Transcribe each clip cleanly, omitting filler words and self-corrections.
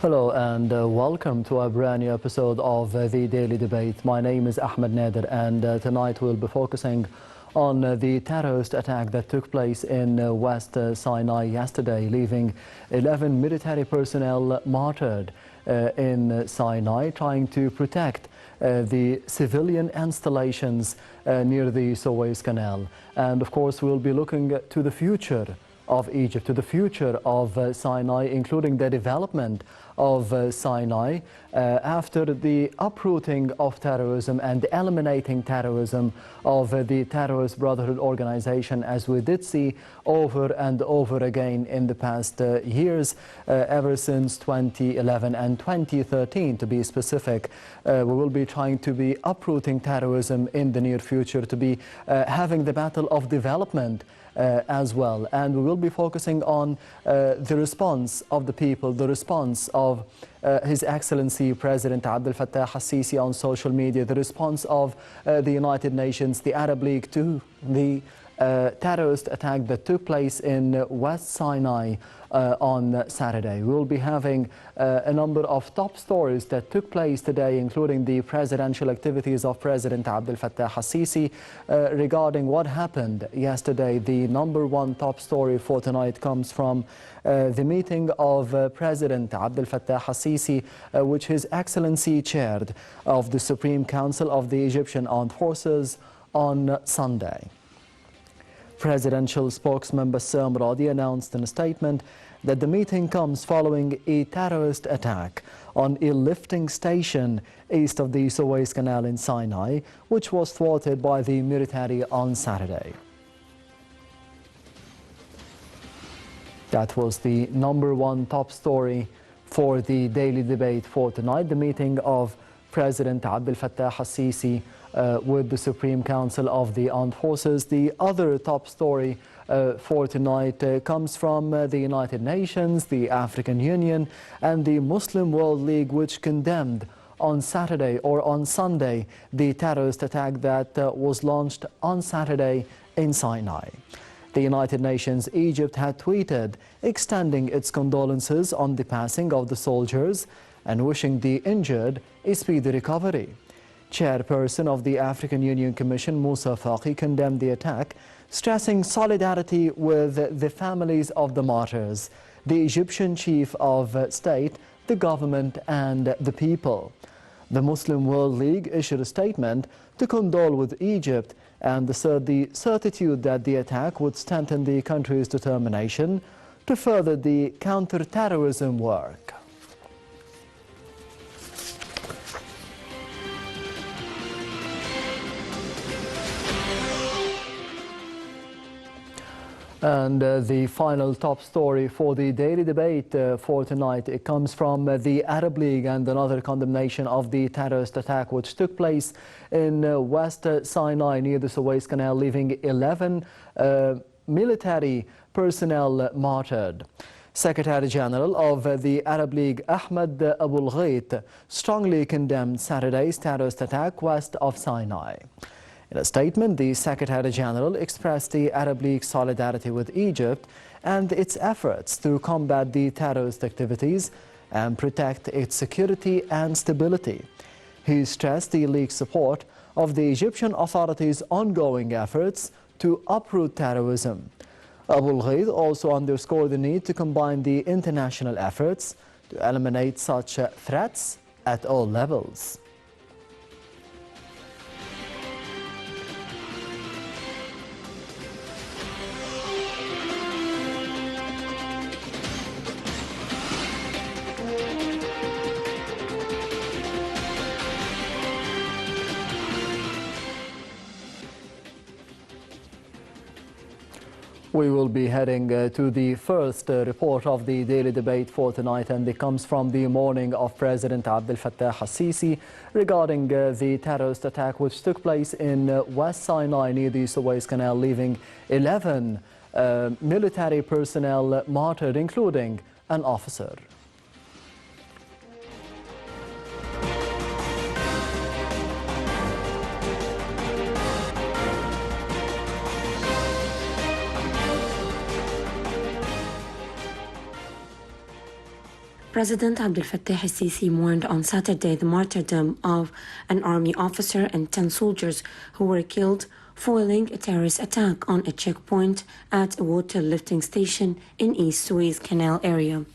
Hello and welcome to a brand new episode of the Daily Debate. My name is Ahmed Nader, and tonight we'll be focusing on the terrorist attack that took place in West Sinai yesterday, leaving 11 military personnel martyred in Sinai, trying to protect the civilian installations near the Suez Canal. And of course, we'll be looking to the future of Egypt, to the future of Sinai, including the development of Sinai after the uprooting of terrorism and eliminating terrorism of the terrorist brotherhood organization, as we did see over and over again in the past years, ever since 2011 and 2013 to be specific. We will be trying to be uprooting terrorism in the near future, to be having the battle of development as well. And we will be focusing on the response of the people, the response of His Excellency President Abdel Fattah al-Sisi on social media, the response of the United Nations, the Arab League to the terrorist attack that took place in West Sinai on Saturday. We will be having a number of top stories that took place today, including the presidential activities of President Abdel Fattah al-Sisi regarding what happened yesterday. The number one top story for tonight comes from the meeting of President Abdel Fattah al-Sisi, which His Excellency chaired, of the Supreme Council of the Egyptian Armed Forces on Sunday. Presidential spokesman Bassam Radi announced in a statement that the meeting comes following a terrorist attack on a lifting station east of the Suez Canal in Sinai, which was thwarted by the military on Saturday. That was the number one top story for the daily debate for tonight, the meeting of President Abdel Fattah al-Sisi with the Supreme Council of the Armed Forces. The other top story for tonight comes from the United Nations, the African Union, and the Muslim World League, which condemned on Saturday or on Sunday the terrorist attack that was launched on Saturday in Sinai. The United Nations Egypt had tweeted extending its condolences on the passing of the soldiers and wishing the injured a speedy recovery. Chairperson of the African Union Commission, Musa Faki, condemned the attack, stressing solidarity with the families of the martyrs, the Egyptian chief of state, the government and the people. The Muslim World League issued a statement to condole with Egypt and assert the certitude that the attack would strengthen the country's determination to further the counter-terrorism work. And the final top story for the daily debate for tonight, it comes from the Arab League and another condemnation of the terrorist attack which took place in West Sinai near the Suez Canal, leaving 11 military personnel martyred. Secretary General of the Arab League, Ahmed Abul Ghait, strongly condemned Saturday's terrorist attack west of Sinai. In a statement, the Secretary General expressed the Arab League's solidarity with Egypt and its efforts to combat the terrorist activities and protect its security and stability. He stressed the League's support of the Egyptian authorities' ongoing efforts to uproot terrorism. Abul Ghait also underscored the need to combine the international efforts to eliminate such threats at all levels. We will be heading to the first report of the daily debate for tonight, and it comes from the morning of President Abdel Fattah al-Sisi regarding the terrorist attack which took place in West Sinai near the Suez Canal, leaving 11 military personnel martyred, including an officer. President Abdel Fattah al-Sisi mourned on Saturday the martyrdom of an army officer and 10 soldiers who were killed foiling a terrorist attack on a checkpoint at a water lifting station in East Suez Canal area.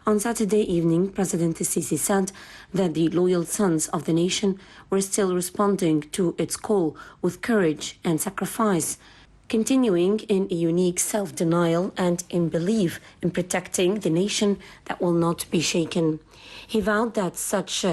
On Saturday evening, President al-Sisi said that the loyal sons of the nation were still responding to its call with courage and sacrifice, continuing in a unique self-denial and in belief in protecting the nation that will not be shaken. He vowed that such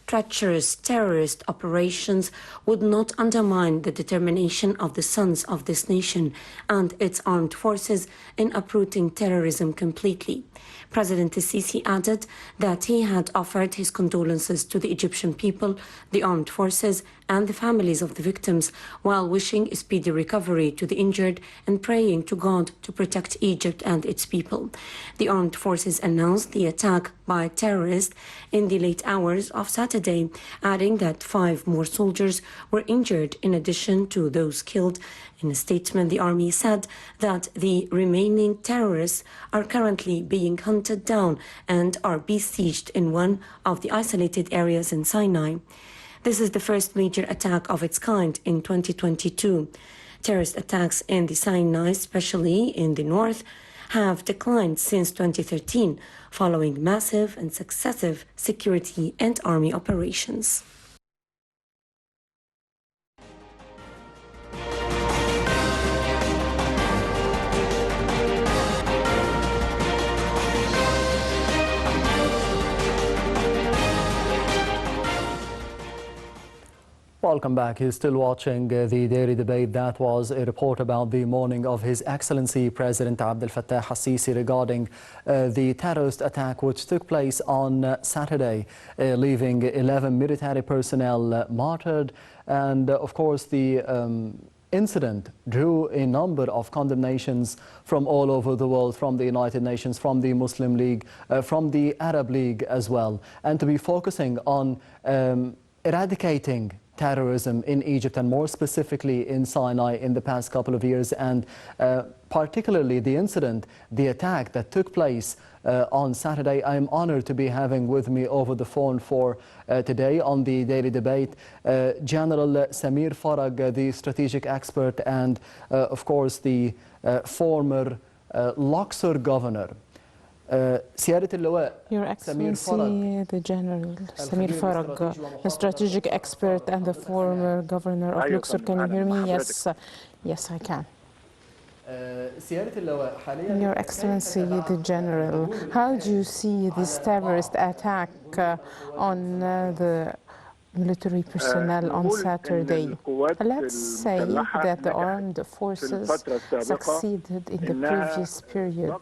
treacherous terrorist operations would not undermine the determination of the sons of this nation and its armed forces in uprooting terrorism completely. President al-Sisi added that he had offered his condolences to the Egyptian people, the armed forces, and the families of the victims, while wishing a speedy recovery to the injured and praying to God to protect Egypt and its people. The armed forces announced the attack by terrorists in the late hours of Saturday, adding that 5 more soldiers were injured in addition to those killed. In a statement, the army said that the remaining terrorists are currently being hunted down and are besieged in one of the isolated areas in Sinai. This is the first major attack of its kind in 2022. Terrorist attacks in the Sinai, especially in the north, have declined since 2013, following massive and successive security and army operations. Welcome back. You're still watching the Daily Debate. That was a report about the mourning of His Excellency President Abdel Fattah al-Sisi regarding the terrorist attack which took place on Saturday, leaving 11 military personnel martyred. And of course, the incident drew a number of condemnations from all over the world, from the United Nations, from the Muslim League, from the Arab League as well. And to be focusing on eradicating terrorism in Egypt and more specifically in Sinai in the past couple of years, and particularly the incident, the attack that took place on Saturday. I am honored to be having with me over the phone for today on the Daily Debate General Samir Farag, the strategic expert and of course the former Luxor governor. سيادة اللواء Your Excellency, the General Samir Farag, a strategic expert and the former governor of Luxor. Can you hear me? Yes, yes, I can. Your Excellency, the General, how do you see this terrorist attack on the military personnel on Saturday? Let's say that the armed forces succeeded in the previous period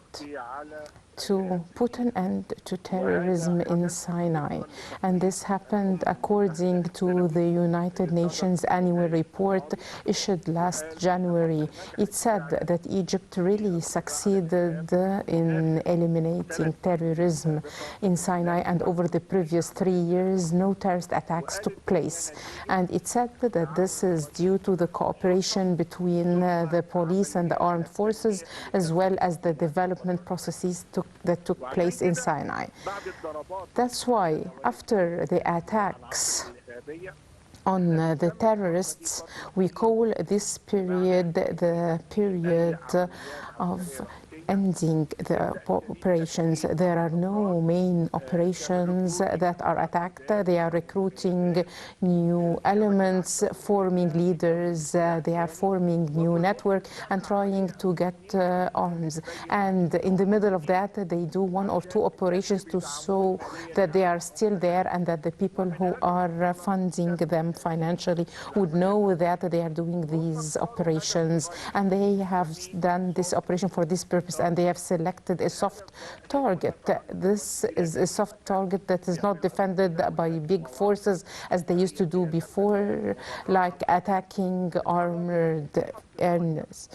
to put an end to terrorism in Sinai. And this happened according to the United Nations annual report issued last January. It said that Egypt really succeeded in eliminating terrorism in Sinai, and over the previous 3 years, no terrorist attacks took place. And it said that this is due to the cooperation between the police and the armed forces, as well as the development processes that took place in Sinai. That's why after the attacks on the terrorists, we call this period the period of ending the operations. There are no main operations that are attacked. They are recruiting new elements, forming leaders, they are forming new network and trying to get arms. And in the middle of that, they do 1 or 2 operations to show that they are still there and that the people who are funding them financially would know that they are doing these operations. And they have done this operation for this purpose, and they have selected a soft target. This is a soft target that is not defended by big forces as they used to do before, like attacking armored areas.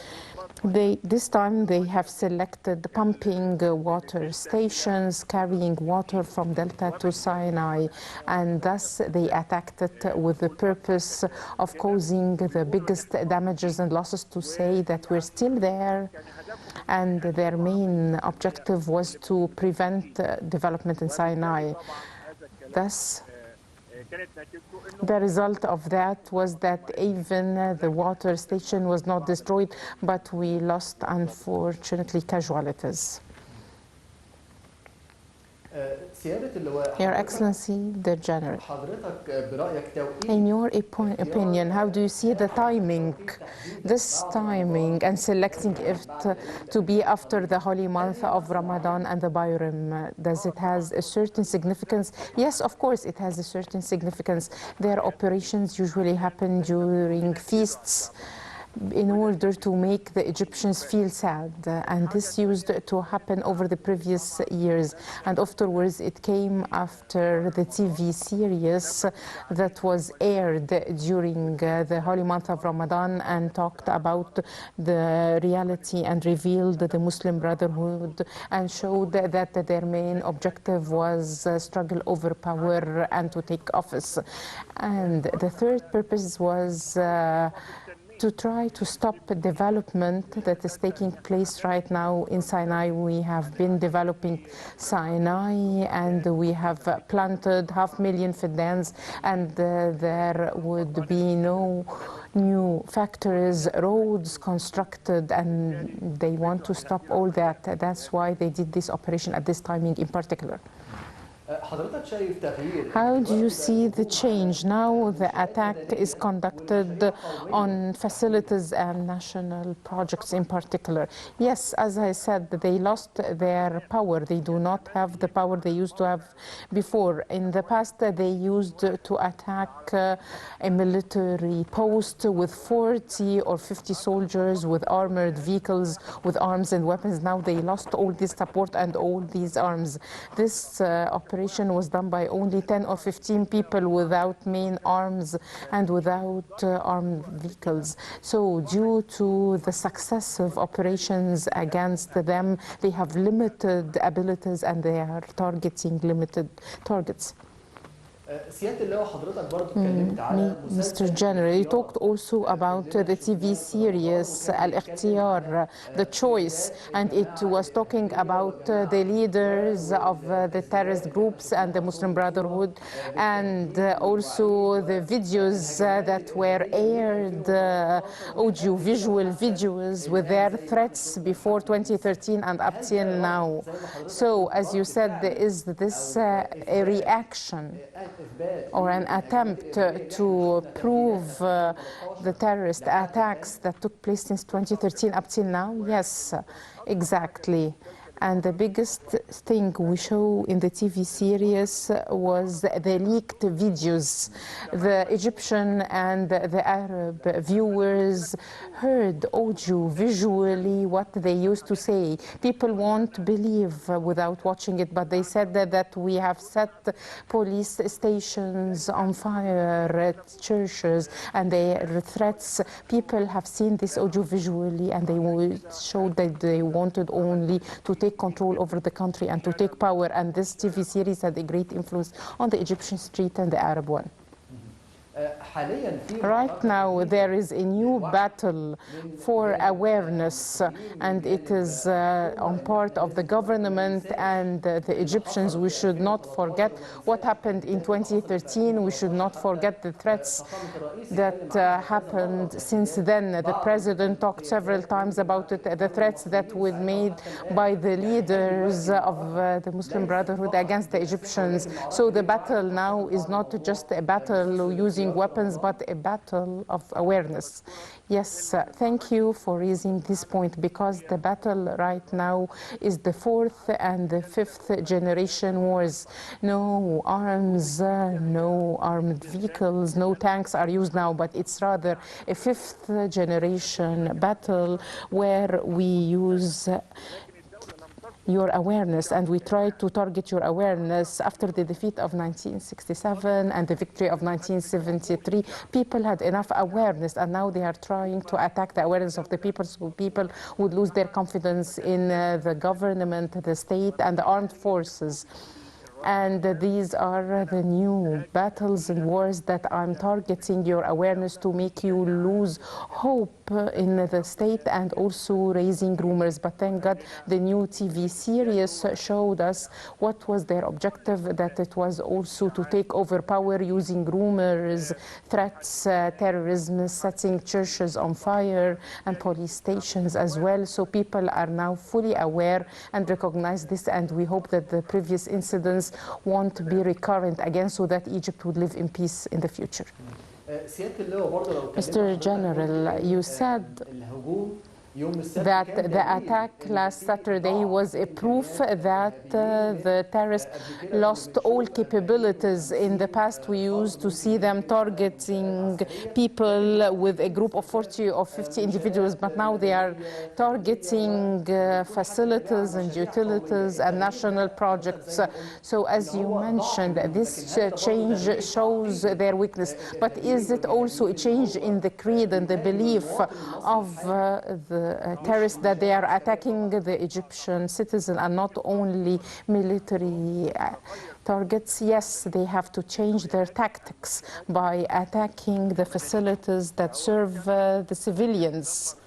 This time they have selected pumping water stations, carrying water from Delta to Sinai, and thus they attacked it with the purpose of causing the biggest damages and losses, to say that we're still there. And their main objective was to prevent development in Sinai. Thus, the result of that was that even the water station was not destroyed, but we lost, unfortunately, casualties. Your Excellency, the General, in your opinion, how do you see the timing, this timing, and selecting it to be after the holy month of Ramadan and the Bayram? Does it has a certain significance? Yes, of course, it has a certain significance. Their operations usually happen during feasts, in order to make the Egyptians feel sad. And this used to happen over the previous years. And afterwards, it came after the TV series that was aired during the holy month of Ramadan and talked about the reality and revealed the Muslim Brotherhood and showed that their main objective was struggle over power and to take office. And the third purpose was to try to stop development that is taking place right now in Sinai. We have been developing Sinai and we have planted 500,000 fidans, and there would be no new factories, roads constructed, and they want to stop all that. That's why they did this operation at this timing in particular. How do you see the change? Now the attack is conducted on facilities and national projects in particular. Yes, as I said, they lost their power. They do not have the power they used to have before. In the past, they used to attack a military post with 40 or 50 soldiers with armored vehicles, with arms and weapons. Now they lost all this support and all these arms. This operation was done by only 10 or 15 people without main arms and without armed vehicles. So due to the successive operations against them, they have limited abilities and they are targeting limited targets. Mr. General, you talked also about the TV series Al-Ikhtiyar, the choice, and it was talking about the leaders of the terrorist groups and the Muslim Brotherhood, and also the videos that were aired, audio-visual videos with their threats before 2013 and up till now. So, as you said, is this a reaction or an attempt to prove the terrorist attacks that took place since 2013 up till now? Yes, exactly. And the biggest thing we show in the TV series was the leaked videos. The Egyptian and the Arab viewers heard audio visually what they used to say. People won't believe without watching it, but they said that we have set police stations on fire at churches, and their threats. People have seen this audio visually, and they showed that they wanted only to take control over the country and to take power, and this TV series had a great influence on the Egyptian street and the Arab one. Right now there is a new battle for awareness, and it is on part of the government and the Egyptians. We should not forget what happened in 2013. We should not forget the threats that happened since then. The president talked several times about it, the threats that were made by the leaders of the Muslim Brotherhood against the Egyptians. So the battle now is not just a battle using weapons, but a battle of awareness. Yes, thank you for raising this point, because the battle right now is the fourth and the fifth generation wars. No arms, no armed vehicles, no tanks are used now, but it's rather a fifth generation battle where we use your awareness, and we tried to target your awareness after the defeat of 1967 and the victory of 1973. People had enough awareness, and now they are trying to attack the awareness of the people, so people would lose their confidence in the government, the state, and the armed forces. And these are the new battles and wars that I'm targeting your awareness to make you lose hope in the state and also raising rumors. But thank God the new TV series showed us what was their objective, that it was also to take over power using rumors, threats, terrorism, setting churches on fire and police stations as well. So people are now fully aware and recognize this, and we hope that the previous incidents won't be recurrent again, so that Egypt would live in peace in the future. Mr. General, you said that the attack last Saturday was a proof that the terrorists lost all capabilities. In the past, we used to see them targeting people with a group of 40 or 50 individuals, but now they are targeting facilities and utilities and national projects. So as you mentioned, this change shows their weakness. But is it also a change in the creed and the belief of the terrorists, that they are attacking the Egyptian citizen and not only military targets? Yes, they have to change their tactics by attacking the facilities that serve the civilians.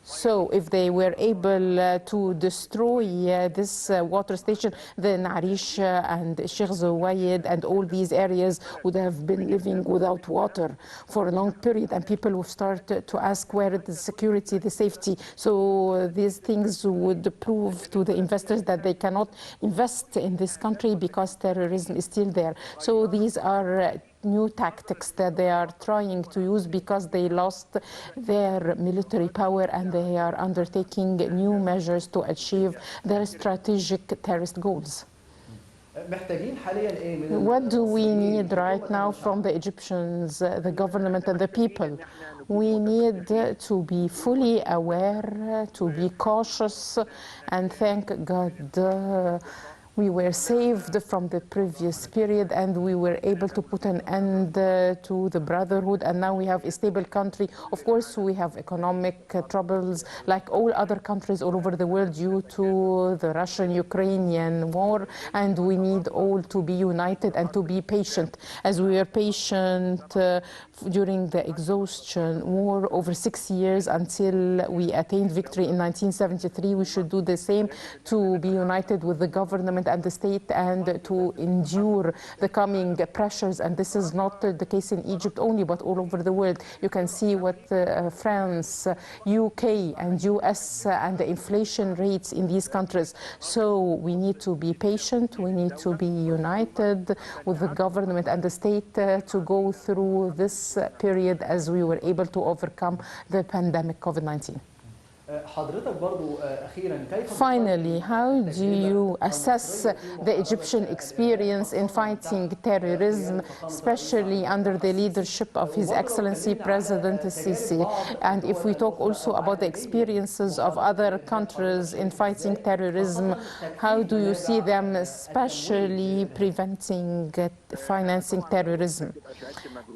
So if they were able to destroy this water station, the Narish and Sheikh Zouayed and all these areas would have been living without water for a long period, and people would start to ask where is the security, the safety. So these things would prove to the investors that they cannot invest in this country because terrorism is still there. So these are new tactics that they are trying to use because they lost their military power, and they are undertaking new measures to achieve their strategic terrorist goals. What do we need right now from the Egyptians, the government and the people? We need to be fully aware, to be cautious, and thank God we were saved from the previous period, and we were able to put an end to the brotherhood, and now we have a stable country. Of course, we have economic troubles like all other countries all over the world due to the Russian-Ukrainian war, and we need all to be united and to be patient. As we were patient during the exhaustion war over 6 years until we attained victory in 1973, we should do the same, to be united with the government and the state and to endure the coming pressures. And this is not the case in Egypt only, but all over the world. You can see what France, UK and US and the inflation rates in these countries. So we need to be patient, we need to be united with the government and the state to go through this period as we were able to overcome the pandemic COVID-19. Finally, how do you assess the Egyptian experience in fighting terrorism, especially under the leadership of His Excellency President Sisi? And if we talk also about the experiences of other countries in fighting terrorism, how do you see them, especially preventing financing terrorism?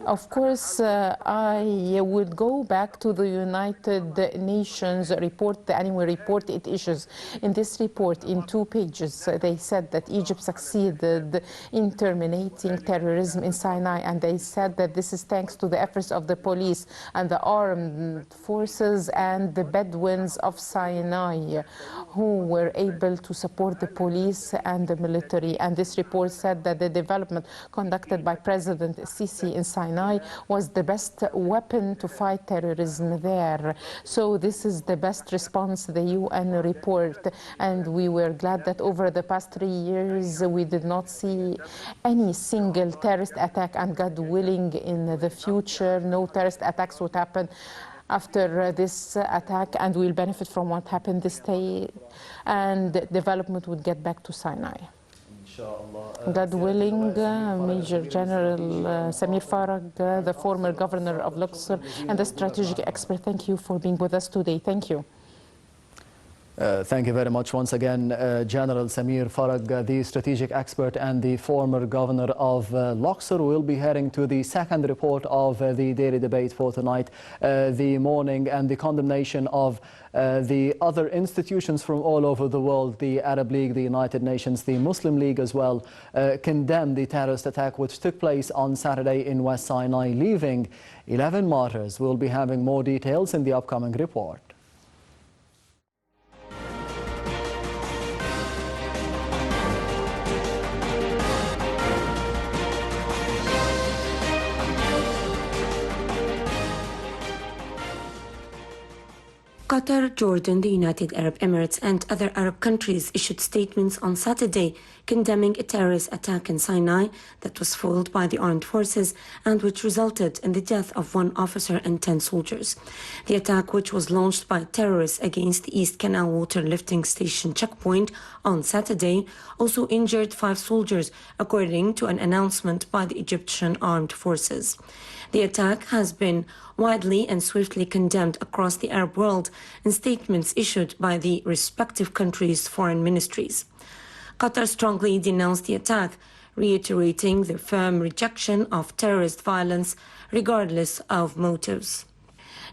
Of course, I would go back to the United Nations report, the annual report it issues. In this report, in 2 pages, they said that Egypt succeeded in terminating terrorism in Sinai, and they said that this is thanks to the efforts of the police and the armed forces and the Bedouins of Sinai, who were able to support the police and the military. And this report said that the development conducted by President Sisi in Sinai was the best weapon to fight terrorism there. So this is the best response, the UN report, and we were glad that over the past 3 years we did not see any single terrorist attack, and God willing in the future no terrorist attacks would happen after this attack, and we'll benefit from what happened this day, and development would get back to Sinai. God willing, Major General Samir Farag, the former governor of Luxor and the strategic expert, thank you for being with us today. Thank you. Thank you very much once again, General Samir Farag, the strategic expert and the former governor of Luxor. Will be heading to the second report of the daily debate for tonight, the morning and the condemnation of the other institutions from all over the world, the Arab League, the United Nations, the Muslim League as well, condemned the terrorist attack which took place on Saturday in West Sinai, leaving 11 martyrs. We'll be having more details in the upcoming report. Qatar, Jordan, the United Arab Emirates and other Arab countries issued statements on Saturday condemning a terrorist attack in Sinai that was foiled by the armed forces and which resulted in the death of 1 officer and 10 soldiers. The attack, which was launched by terrorists against the East Canal water lifting station checkpoint on Saturday, also injured 5 soldiers, according to an announcement by the Egyptian armed forces. The attack has been widely and swiftly condemned across the Arab world in statements issued by the respective countries' foreign ministries. Qatar strongly denounced the attack, reiterating their firm rejection of terrorist violence regardless of motives.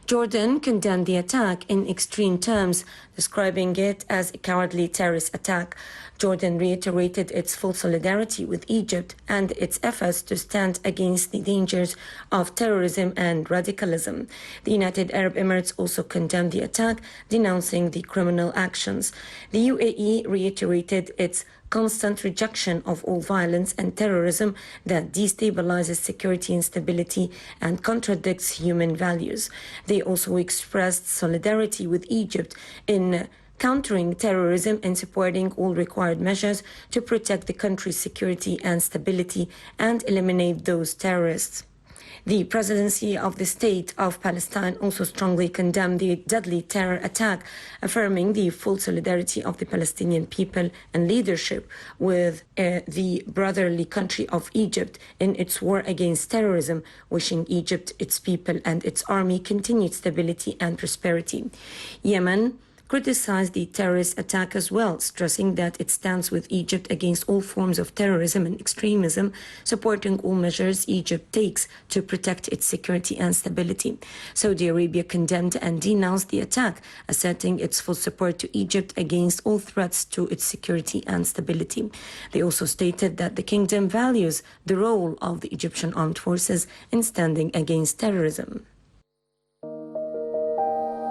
Jordan condemned the attack in extreme terms, describing it as a cowardly terrorist attack. Jordan reiterated its full solidarity with Egypt and its efforts to stand against the dangers of terrorism and radicalism. The United Arab Emirates also condemned the attack, denouncing the criminal actions. The UAE reiterated its constant rejection of all violence and terrorism that destabilizes security and stability and contradicts human values. They also expressed solidarity with Egypt in countering terrorism and supporting all required measures to protect the country's security and stability and eliminate those terrorists. The presidency of the State of Palestine also strongly condemned the deadly terror attack, affirming the full solidarity of the Palestinian people and leadership with the brotherly country of Egypt in its war against terrorism, wishing Egypt, its people and its army continued stability and prosperity. Yemen criticized the terrorist attack as well, stressing that it stands with Egypt against all forms of terrorism and extremism, supporting all measures Egypt takes to protect its security and stability. Saudi Arabia condemned and denounced the attack, asserting its full support to Egypt against all threats to its security and stability. They also stated that the kingdom values the role of the Egyptian armed forces in standing against terrorism.